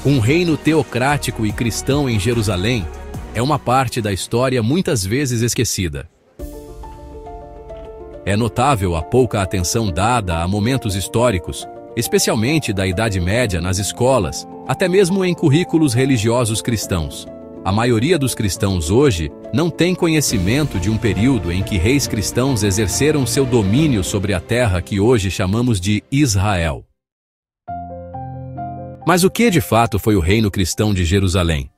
Um reino teocrático e cristão em Jerusalém é uma parte da história muitas vezes esquecida. É notável a pouca atenção dada a momentos históricos, especialmente da Idade Média nas escolas, até mesmo em currículos religiosos cristãos. A maioria dos cristãos hoje não tem conhecimento de um período em que reis cristãos exerceram seu domínio sobre a terra que hoje chamamos de Israel. Mas o que de fato foi o reino cristão de Jerusalém?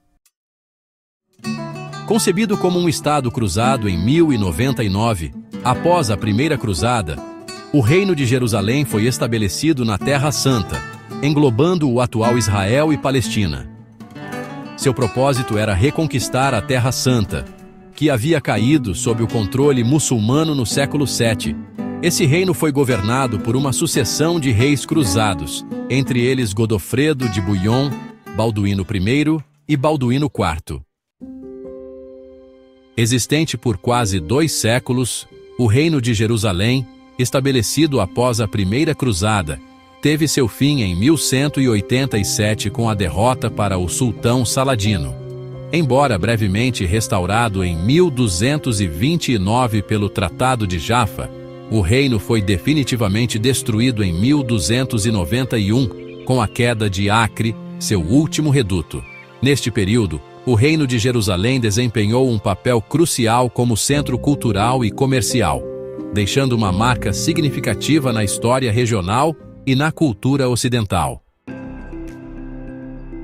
Concebido como um estado cruzado em 1099, após a Primeira Cruzada, o reino de Jerusalém foi estabelecido na Terra Santa, englobando o atual Israel e Palestina. Seu propósito era reconquistar a Terra Santa, que havia caído sob o controle muçulmano no século VII. Esse reino foi governado por uma sucessão de reis cruzados, entre eles Godofredo de Bouillon, Balduíno I e Balduíno IV. Existente por quase 2 séculos, o Reino de Jerusalém, estabelecido após a Primeira Cruzada, teve seu fim em 1187 com a derrota para o sultão Saladino. Embora brevemente restaurado em 1229 pelo Tratado de Jaffa, o reino foi definitivamente destruído em 1291 com a queda de Acre, seu último reduto. Neste período, o Reino de Jerusalém desempenhou um papel crucial como centro cultural e comercial, deixando uma marca significativa na história regional e na cultura ocidental.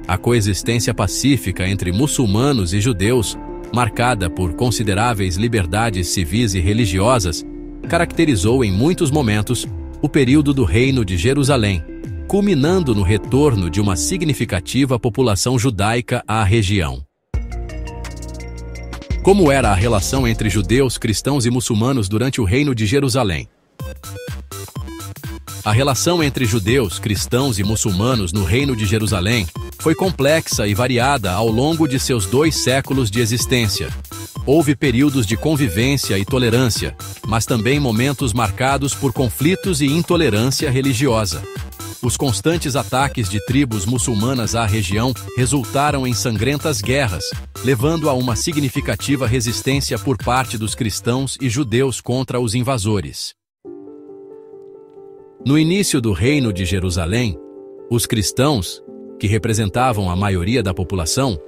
A coexistência pacífica entre muçulmanos e judeus, marcada por consideráveis liberdades civis e religiosas, caracterizou em muitos momentos o período do Reino de Jerusalém, culminando no retorno de uma significativa população judaica à região. Como era a relação entre judeus, cristãos e muçulmanos durante o Reino de Jerusalém? A relação entre judeus, cristãos e muçulmanos no Reino de Jerusalém foi complexa e variada ao longo de seus 2 séculos de existência. Houve períodos de convivência e tolerância, mas também momentos marcados por conflitos e intolerância religiosa. Os constantes ataques de tribos muçulmanas à região resultaram em sangrentas guerras, levando a uma significativa resistência por parte dos cristãos e judeus contra os invasores. No início do Reino de Jerusalém, os cristãos, que representavam a maioria da população,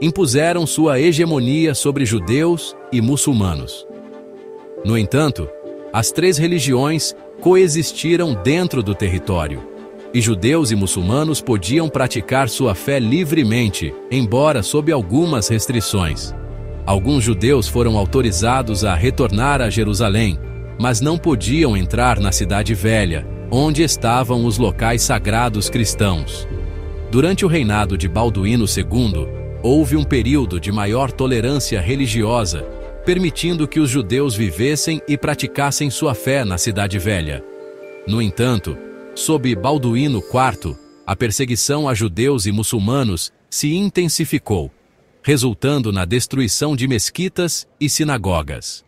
impuseram sua hegemonia sobre judeus e muçulmanos. No entanto, as 3 religiões coexistiram dentro do território, e judeus e muçulmanos podiam praticar sua fé livremente, embora sob algumas restrições. Alguns judeus foram autorizados a retornar a Jerusalém, mas não podiam entrar na Cidade Velha, onde estavam os locais sagrados cristãos. Durante o reinado de Balduíno II, houve um período de maior tolerância religiosa, permitindo que os judeus vivessem e praticassem sua fé na Cidade Velha. No entanto, sob Balduíno IV, a perseguição a judeus e muçulmanos se intensificou, resultando na destruição de mesquitas e sinagogas.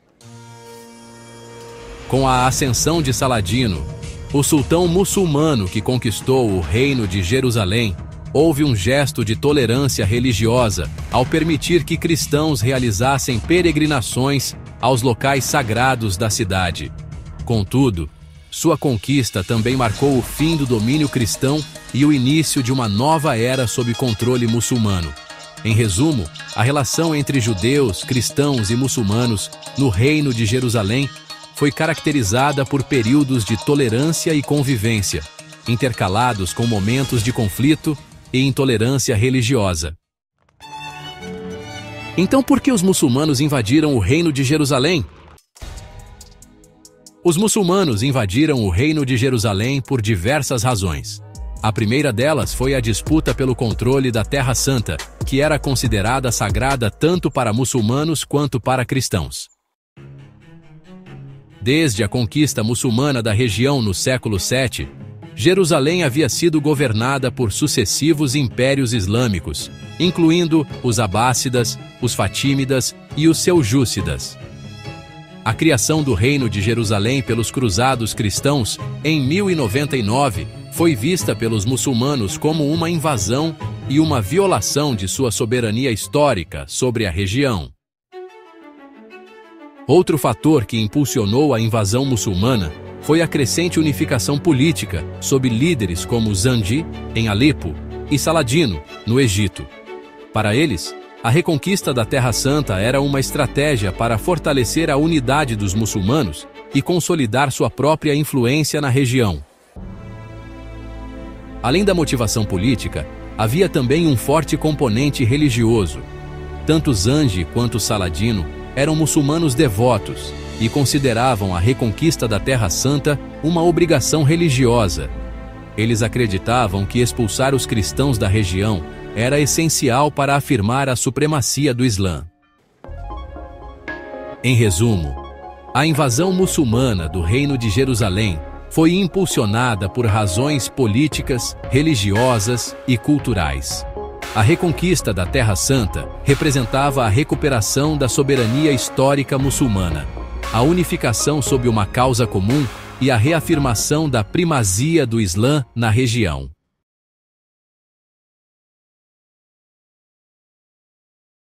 Com a ascensão de Saladino, o sultão muçulmano que conquistou o Reino de Jerusalém, houve um gesto de tolerância religiosa ao permitir que cristãos realizassem peregrinações aos locais sagrados da cidade. Contudo, sua conquista também marcou o fim do domínio cristão e o início de uma nova era sob controle muçulmano. Em resumo, a relação entre judeus, cristãos e muçulmanos no Reino de Jerusalém foi caracterizada por períodos de tolerância e convivência, intercalados com momentos de conflito e intolerância religiosa. Então, por que os muçulmanos invadiram o Reino de Jerusalém? Os muçulmanos invadiram o Reino de Jerusalém por diversas razões. A primeira delas foi a disputa pelo controle da Terra Santa, que era considerada sagrada tanto para muçulmanos quanto para cristãos. Desde a conquista muçulmana da região no século VII, Jerusalém havia sido governada por sucessivos impérios islâmicos, incluindo os abássidas, os fatímidas e os seljúcidas. A criação do Reino de Jerusalém pelos cruzados cristãos, em 1099, foi vista pelos muçulmanos como uma invasão e uma violação de sua soberania histórica sobre a região. Outro fator que impulsionou a invasão muçulmana foi a crescente unificação política sob líderes como Zandi, em Alepo, e Saladino, no Egito. Para eles, a reconquista da Terra Santa era uma estratégia para fortalecer a unidade dos muçulmanos e consolidar sua própria influência na região. Além da motivação política, havia também um forte componente religioso. Tanto Zandi quanto Saladino eram muçulmanos devotos e consideravam a reconquista da Terra Santa uma obrigação religiosa. Eles acreditavam que expulsar os cristãos da região era essencial para afirmar a supremacia do Islã. Em resumo, a invasão muçulmana do Reino de Jerusalém foi impulsionada por razões políticas, religiosas e culturais. A reconquista da Terra Santa representava a recuperação da soberania histórica muçulmana, a unificação sob uma causa comum e a reafirmação da primazia do Islã na região.